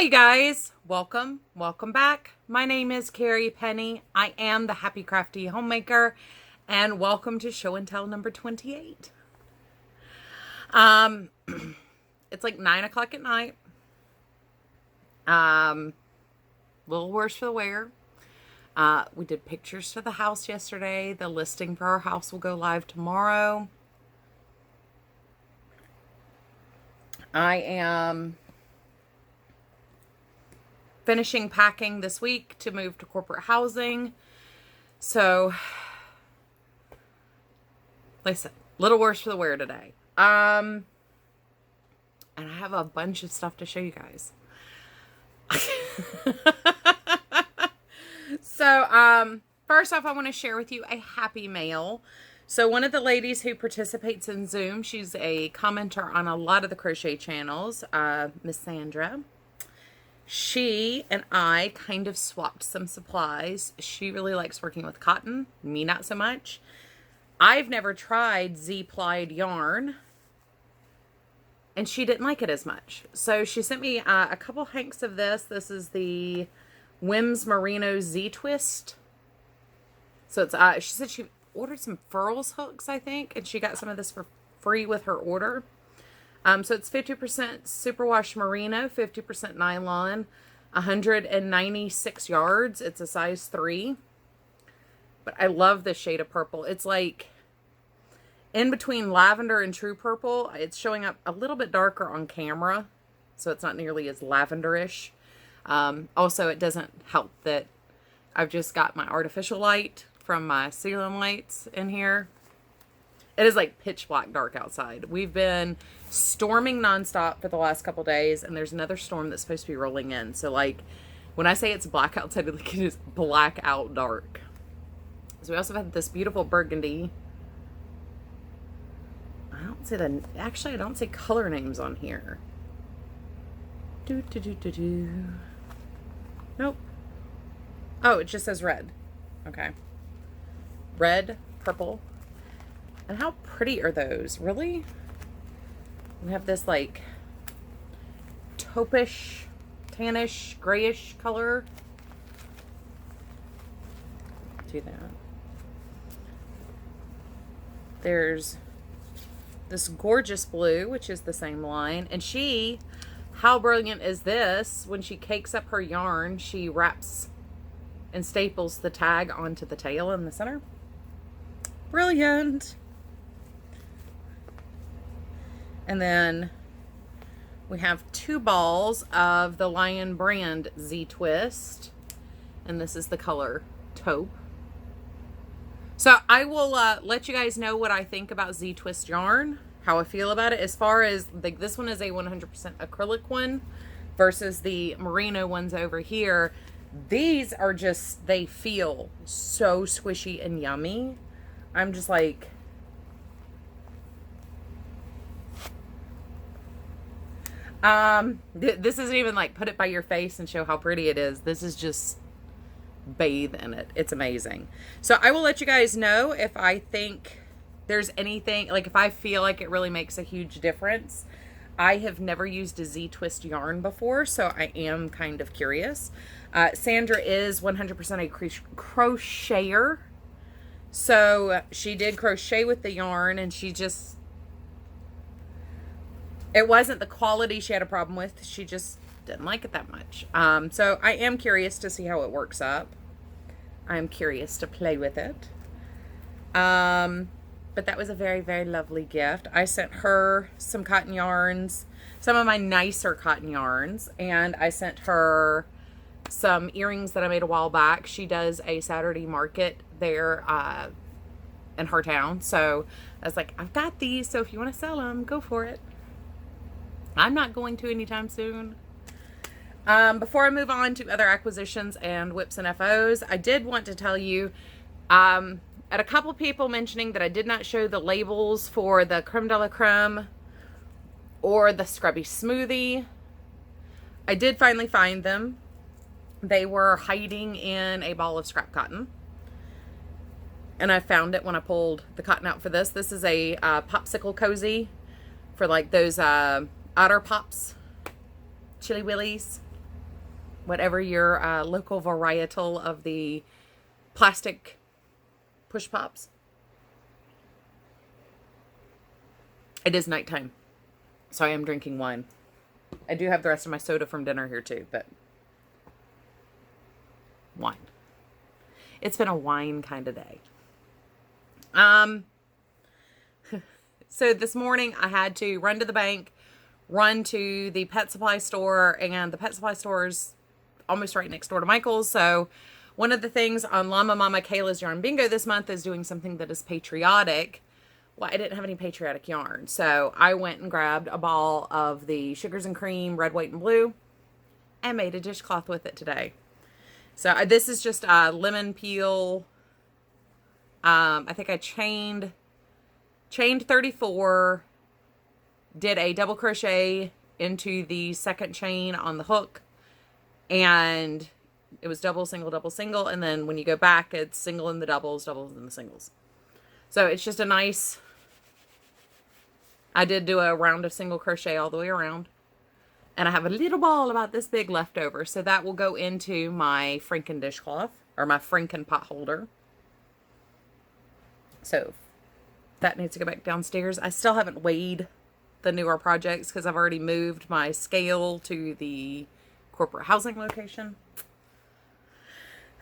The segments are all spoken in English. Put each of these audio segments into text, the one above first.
Hi guys, welcome back. My name is Carrie Penny. I am the Happy Crafty Homemaker, and welcome to show and tell number 28. It's like 9 o'clock at night. Little worse for the wear. We did pictures to the house yesterday. The listing for our house will go live tomorrow. I am finishing packing this week to move to corporate housing. So, like I said, little worse for the wear today. And I have a bunch of stuff to show you guys. So, first off, I want to share with you a happy mail. So one of the ladies who participates in Zoom, she's a commenter on a lot of the crochet channels, Miss Sandra. She and I kind of swapped some supplies. She really likes working with cotton, me not so much. I've never tried Z-plied yarn, and she didn't like it as much. So she sent me a couple hanks of this. This is the Whims Merino Z-Twist. So it's she said she ordered some furls hooks, I think, and she got some of this for free with her order. So it's 50% superwash merino, 50% nylon, 196 yards. It's a size 3. But I love this shade of purple. It's like in between lavender and true purple. It's showing up a little bit darker on camera, so it's not nearly as lavenderish. Also, it doesn't help that I've just got my artificial light from my ceiling lights in here. It is like pitch black dark outside. We've been storming nonstop for the last couple days, and there's another storm that's supposed to be rolling in. So like when I say it's black outside, it is blackout dark. So we also have this beautiful burgundy. I don't see color names on here. Nope. Oh, it just says red. Okay. Red, purple. And how pretty are those? Really? We have this like taupish, tannish, grayish color. Do that. There's this gorgeous blue, which is the same line. And how brilliant is this? When she cakes up her yarn, she wraps and staples the tag onto the tail in the center. Brilliant. And then we have 2 balls of the Lion brand Z-Twist. And this is the color taupe. So I will let you guys know what I think about Z-Twist yarn, how I feel about it. As far as this one is a 100% acrylic one versus the merino ones over here. These are just, they feel so squishy and yummy. I'm just like, this isn't even like put it by your face and show how pretty it is. This is just bathe in it. It's amazing. So I will let you guys know if I think there's anything, like if I feel like it really makes a huge difference. I have never used a Z-Twist yarn before, so I am kind of curious. Sandra is 100% a crocheter. So she did crochet with the yarn, and it wasn't the quality she had a problem with. She just didn't like it that much. So I am curious to see how it works up. I'm curious to play with it. But that was a very, very lovely gift. I sent her some cotton yarns, some of my nicer cotton yarns, and I sent her some earrings that I made a while back. She does a Saturday market there in her town. So I was like, I've got these, so if you want to sell them, go for it. I'm not going to anytime soon. Before I move on to other acquisitions and whips and FOs, I did want to tell you, at a couple people mentioning that I did not show the labels for the creme de la creme or the scrubby smoothie. I did finally find them. They were hiding in a ball of scrap cotton. And I found it when I pulled the cotton out for this. This is a popsicle cozy for like those Otter Pops, Chili Willies. whatever your local varietal of the plastic push pops. It is nighttime, so I am drinking wine. I do have the rest of my soda from dinner here too, but wine. It's been a wine kind of day. So this morning I had to run to the bank, run to the pet supply store, and the pet supply store is almost right next door to Michael's. So one of the things on Llama Mama Kayla's Yarn Bingo this month is doing something that is patriotic. Well, I didn't have any patriotic yarn, so I went and grabbed a ball of the Sugars and Cream red, white, and blue and made a dishcloth with it today. So this is just a lemon peel. I think I chained 34, did a double crochet into the second chain on the hook, and it was double, single, and then when you go back, it's single in the doubles in the singles. So it's just a nice, I did do a round of single crochet all the way around, and I have a little ball about this big left over, so that will go into my Franken dishcloth, or my Franken pot holder. So that needs to go back downstairs. I still haven't weighed the newer projects because I've already moved my scale to the corporate housing location.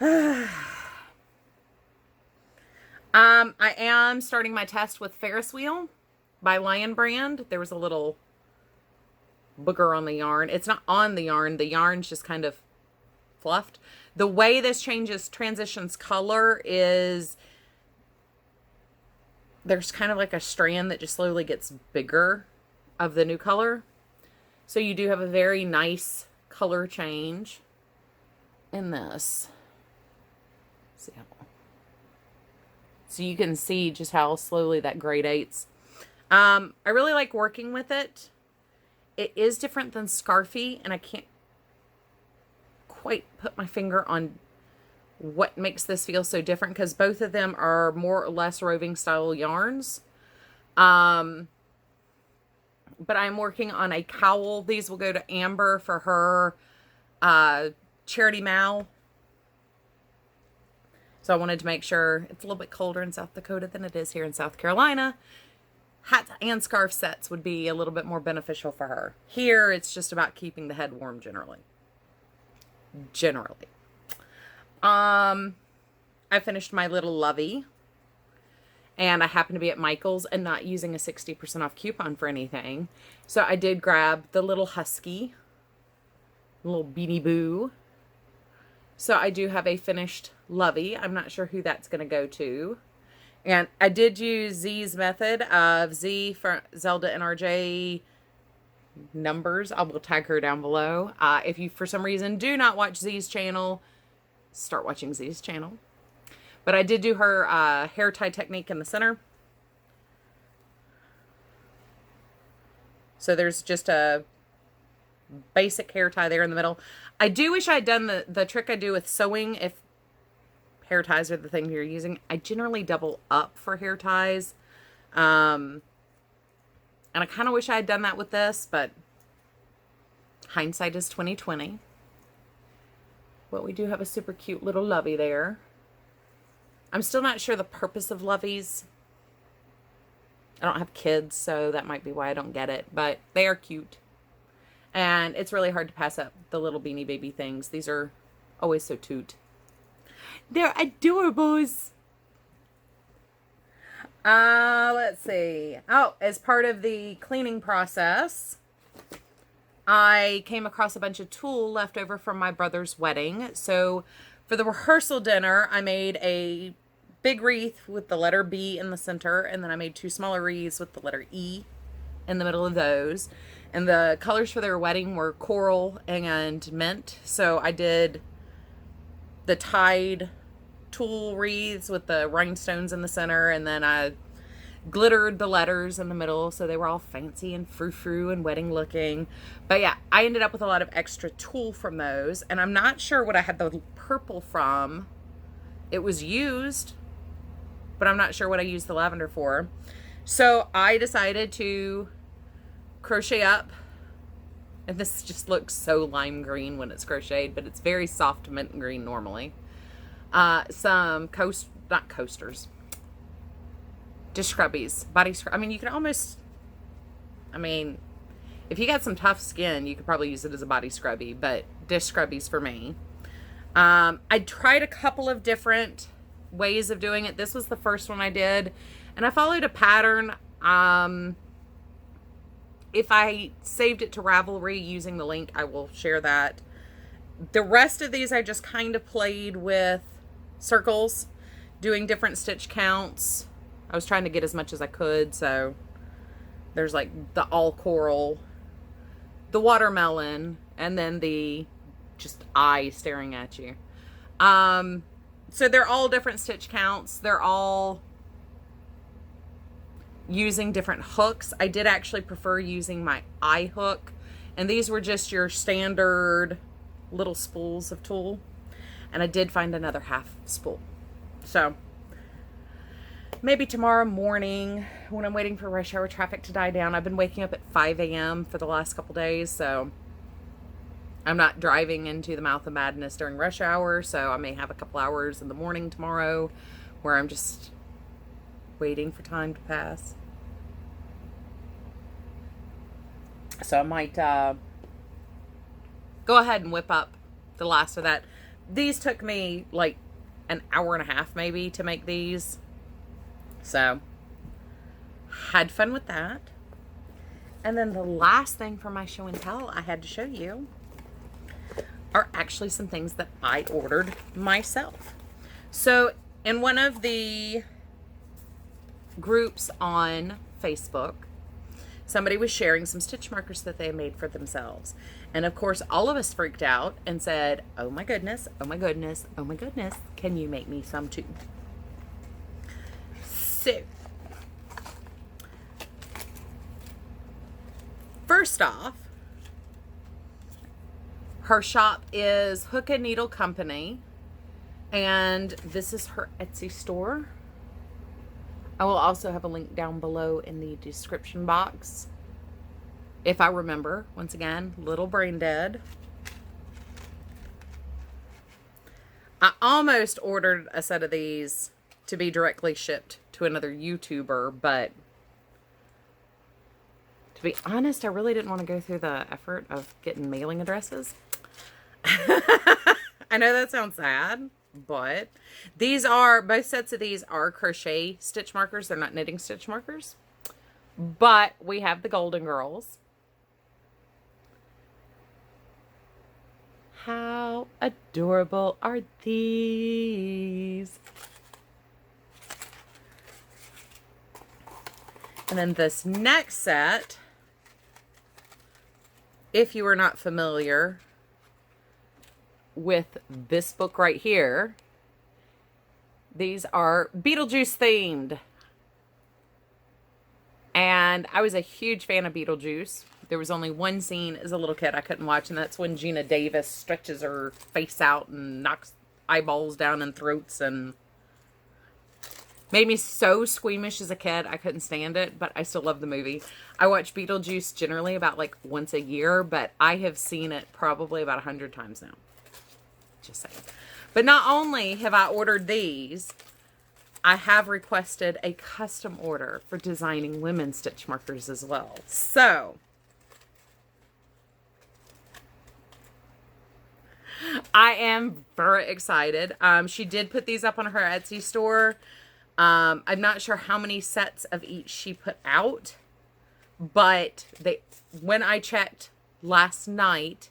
I am starting my test with Ferris Wheel by Lion Brand. There was a little booger on the yarn. It's not on the yarn. The yarn's just kind of fluffed. The way this transitions color is there's kind of like a strand that just slowly gets bigger of the new color. So you do have a very nice color change in this. See how, so you can see just how slowly that gradates. I really like working with it. It is different than Scarfy, and I can't quite put my finger on what makes this feel so different, because both of them are more or less roving style yarns. But I'm working on a cowl. These will go to Amber for her charity Mal. So I wanted to make sure, it's a little bit colder in South Dakota than it is here in South Carolina. Hats and scarf sets would be a little bit more beneficial for her. Here, it's just about keeping the head warm generally. I finished my little lovey, and I happened to be at Michael's and not using a 60% off coupon for anything. So I did grab the little husky, little Beanie Boo. So I do have a finished lovey. I'm not sure who that's going to go to. And I did use Z's method of Z for Zelda NRJ numbers. I will tag her down below. If you, for some reason, do not watch Z's channel, start watching Z's channel. But I did do her hair tie technique in the center. So there's just a basic hair tie there in the middle. I do wish I had done the trick I do with sewing. If hair ties are the thing you're using, I generally double up for hair ties. And I kind of wish I had done that with this, but hindsight is 20/20. But we do have a super cute little lovey there. I'm still not sure the purpose of loveys. I don't have kids, so that might be why I don't get it. But they are cute. And it's really hard to pass up the little Beanie Baby things. These are always so toot. They're adorables. Let's see. Oh, as part of the cleaning process, I came across a bunch of tulle left over from my brother's wedding. So for the rehearsal dinner, I made a big wreath with the letter B in the center, and then I made 2 smaller wreaths with the letter E in the middle of those. And the colors for their wedding were coral and mint. So I did the tied tulle wreaths with the rhinestones in the center, and then I glittered the letters in the middle, so they were all fancy and frou-frou and wedding looking. But yeah, I ended up with a lot of extra tulle from those, and I'm not sure what I had the purple from. It was used, but I'm not sure what I used the lavender for. So I decided to crochet up And this just looks so lime green when it's crocheted, but it's very soft mint green normally. Some not coasters, just scrubbies, body scrub. I mean, you can almost, I mean, if you got some tough skin, you could probably use it as a body scrubby, but dish scrubbies for me. I tried a couple of different ways of doing it. This was the first one I did, and I followed a pattern. If I saved it to Ravelry using the link, I will share that. The rest of these I just kind of played with circles, doing different stitch counts. I was trying to get as much as I could, so there's like the all coral, the watermelon, and then the just eye staring at you. So they're all different stitch counts. They're all using different hooks. I did actually prefer using my eye hook, and these were just your standard little spools of tulle, and I did find another half spool. So maybe tomorrow morning when I'm waiting for rush hour traffic to die down. I've been waking up at 5 a.m. for the last couple days, so I'm not driving into the mouth of madness during rush hour, so I may have a couple hours in the morning tomorrow where I'm just waiting for time to pass. So I might go ahead and whip up the last of that. These took me like an hour and a half maybe to make these. So had fun with that. And then the last thing for my show and tell I had to show you are actually some things that I ordered myself. So in one of the groups on Facebook, somebody was sharing some stitch markers that they made for themselves. And of course, all of us freaked out and said, oh my goodness, oh my goodness, oh my goodness, can you make me some too? So, first off, her shop is Hook and Needle Company, and this is her Etsy store. I will also have a link down below in the description box. If I remember, once again, little brain dead. I almost ordered a set of these to be directly shipped to another YouTuber, but to be honest, I really didn't want to go through the effort of getting mailing addresses. I know that sounds sad, but these are, both sets of these are crochet stitch markers. They're not knitting stitch markers, but we have the Golden Girls. How adorable are these? And then this next set, if you are not familiar with this book right here, these are Beetlejuice themed. And I was a huge fan of Beetlejuice. There was only one scene as a little kid I couldn't watch, and that's when Gina Davis stretches her face out and knocks eyeballs down and throats, and made me so squeamish as a kid. I couldn't stand it, but I still love the movie. I watch Beetlejuice generally about like once a year, but I have seen it probably about 100 times now. Just saying. But not only have I ordered these, I have requested a custom order for designing women's stitch markers as well. So I am very excited. She did put these up on her Etsy store. I'm not sure how many sets of each she put out, but when I checked last night,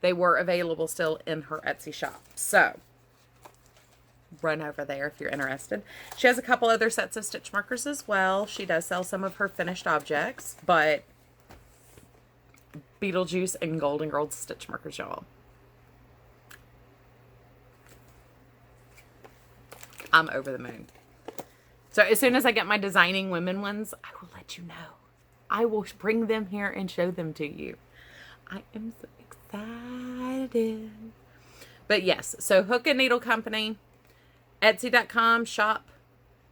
they were available still in her Etsy shop. So run over there if you're interested. She has a couple other sets of stitch markers as well. She does sell some of her finished objects, but Beetlejuice and Golden Girls stitch markers, y'all. I'm over the moon. So as soon as I get my designing women ones, I will let you know. I will bring them here and show them to you. I am so excited. But yes, so Hook and Needle Company, Etsy.com shop,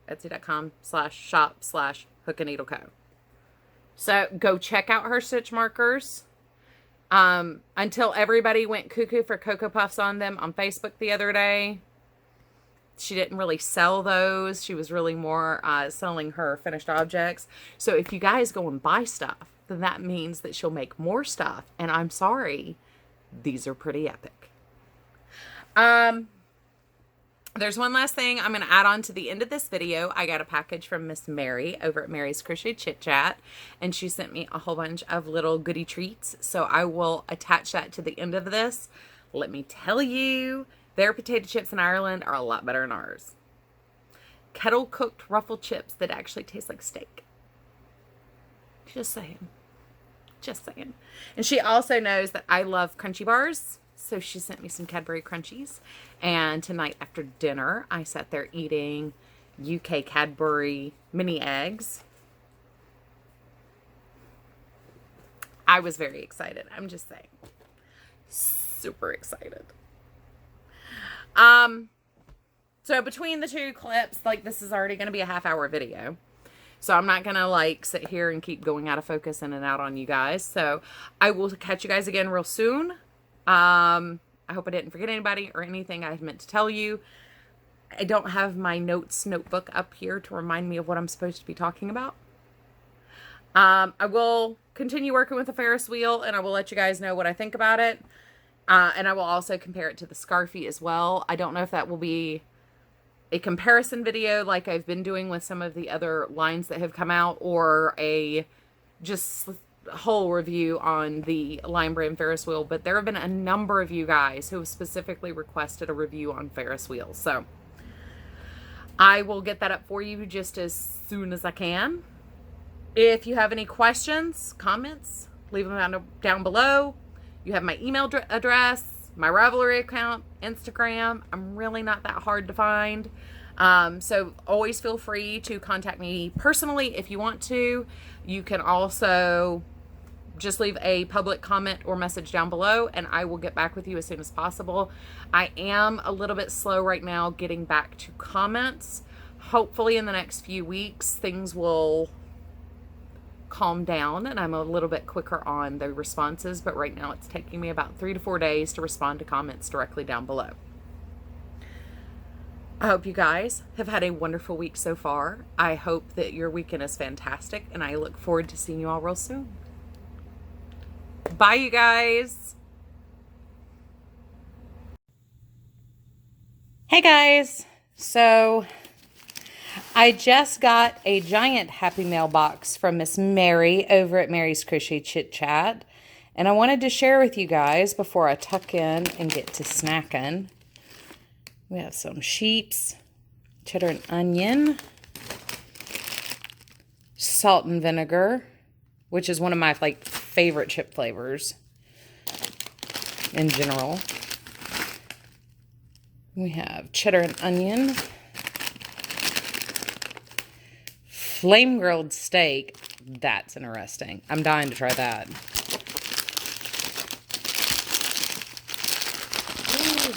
Etsy.com/shop/Hook and Needle Co. So go check out her stitch markers. Until everybody went cuckoo for Cocoa Puffs on them on Facebook the other day. She didn't really sell those. She was really more selling her finished objects. So if you guys go and buy stuff, then that means that she'll make more stuff. And I'm sorry, these are pretty epic. There's one last thing I'm going to add on to the end of this video. I got a package from Miss Mary over at Mary's Crochet Chit Chat, and she sent me a whole bunch of little goodie treats. So I will attach that to the end of this. Let me tell you, their potato chips in Ireland are a lot better than ours. Kettle cooked ruffled chips that actually taste like steak. Just saying. Just saying. And she also knows that I love crunchy bars. So she sent me some Cadbury Crunchies. And tonight after dinner, I sat there eating UK Cadbury mini eggs. I was very excited. I'm just saying. Super excited. So between the two clips, like, this is already going to be a half-hour video. So I'm not going to, like, sit here and keep going out of focus in and out on you guys. So I will catch you guys again real soon. I hope I didn't forget anybody or anything I meant to tell you. I don't have my notes notebook up here to remind me of what I'm supposed to be talking about. I will continue working with the Ferris wheel, and I will let you guys know what I think about it. And I will also compare it to the Scarfie as well. I don't know if that will be a comparison video like I've been doing with some of the other lines that have come out, or a just whole review on the line brand Ferris wheel. But there have been a number of you guys who have specifically requested a review on Ferris wheels. So I will get that up for you just as soon as I can. If you have any questions, comments, leave them down below. You have my email address, my Ravelry account, Instagram. I'm really not that hard to find. So always feel free to contact me personally if you want to. You can also just leave a public comment or message down below, and I will get back with you as soon as possible. I am a little bit slow right now getting back to comments. Hopefully in the next few weeks, things will calm down and I'm a little bit quicker on the responses, but right now it's taking me about 3 to 4 days to respond to comments directly down below. I hope you guys have had a wonderful week so far. I hope that your weekend is fantastic, and I look forward to seeing you all real soon. Bye, you guys. Hey guys, so I just got a giant Happy Mail box from Miss Mary over at Mary's Crochet Chit Chat. And I wanted to share with you guys before I tuck in and get to snacking. We have some sheets, cheddar and onion, salt and vinegar, which is one of my favorite chip flavors in general. We have cheddar and onion, flame grilled steak. That's interesting. I'm dying to try that. Ooh.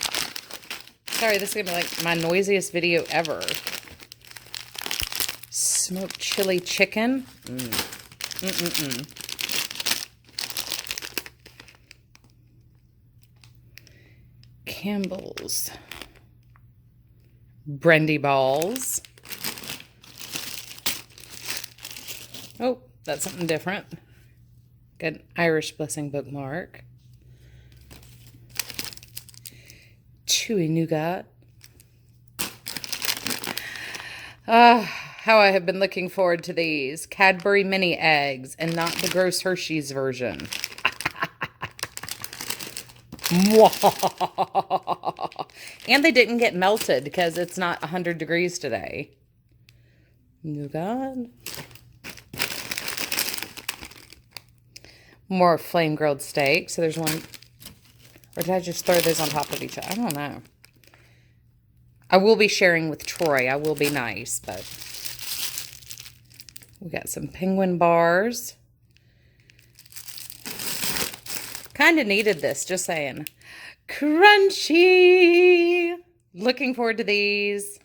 Sorry, this is gonna be like my noisiest video ever. Smoked chili chicken. Campbell's brandy balls. Oh, that's something different. Got an Irish Blessing bookmark. Chewy nougat. How I have been looking forward to these. Cadbury mini eggs and not the gross Hershey's version. And they didn't get melted because it's not 100 degrees today. Nougat. More flame grilled steak. So there's one. Or did I just throw those on top of each other? I don't know. I will be sharing with Troy. I will be nice, but we got some penguin bars. Kind of needed this, just saying. Crunchy! Looking forward to these.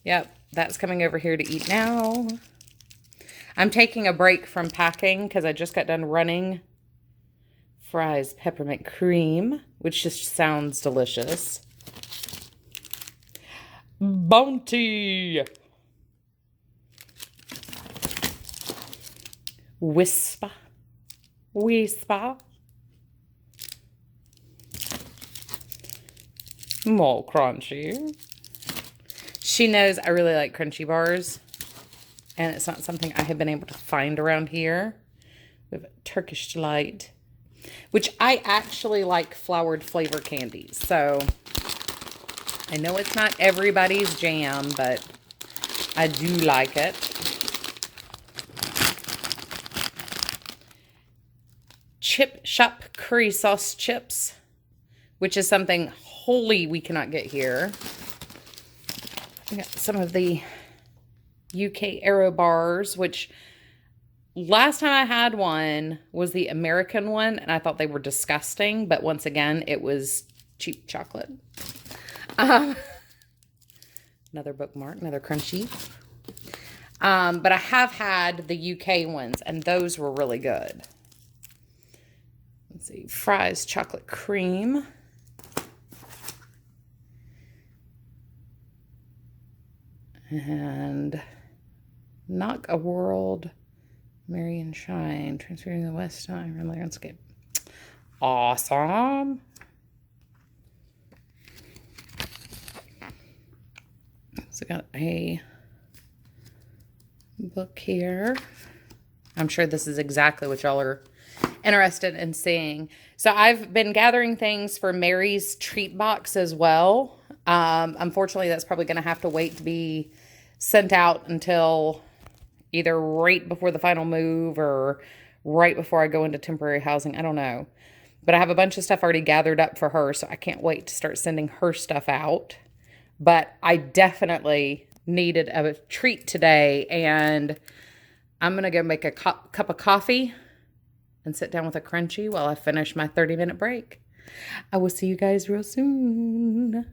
Yep, that's coming over here to eat now. I'm taking a break from packing because I just got done running Fries peppermint cream, which just sounds delicious. Bounty. Whisper. More crunchy. She knows I really like crunchy bars, and it's not something I have been able to find around here. We have Turkish Delight, which I actually like floured flavor candies. So I know it's not everybody's jam, but I do like it. Chip Shop curry sauce chips, which is something wholly we cannot get here. We got some of the UK Aero bars, which last time I had one was the American one, and I thought they were disgusting, but once again, it was cheap chocolate. Another bookmark, another crunchy. But I have had the UK ones, and those were really good. Let's see, Fries chocolate cream. And Knock a World, Merry and Shine, Transferring the West Time, and Landscape. Awesome. So got a book here. I'm sure this is exactly what y'all are interested in seeing. So I've been gathering things for Mary's treat box as well. Unfortunately, that's probably going to have to wait to be sent out until either right before the final move or right before I go into temporary housing. I don't know. But I have a bunch of stuff already gathered up for her, so I can't wait to start sending her stuff out. But I definitely needed a treat today, and I'm going to go make a cup of coffee and sit down with a crunchy while I finish my 30-minute break. I will see you guys real soon.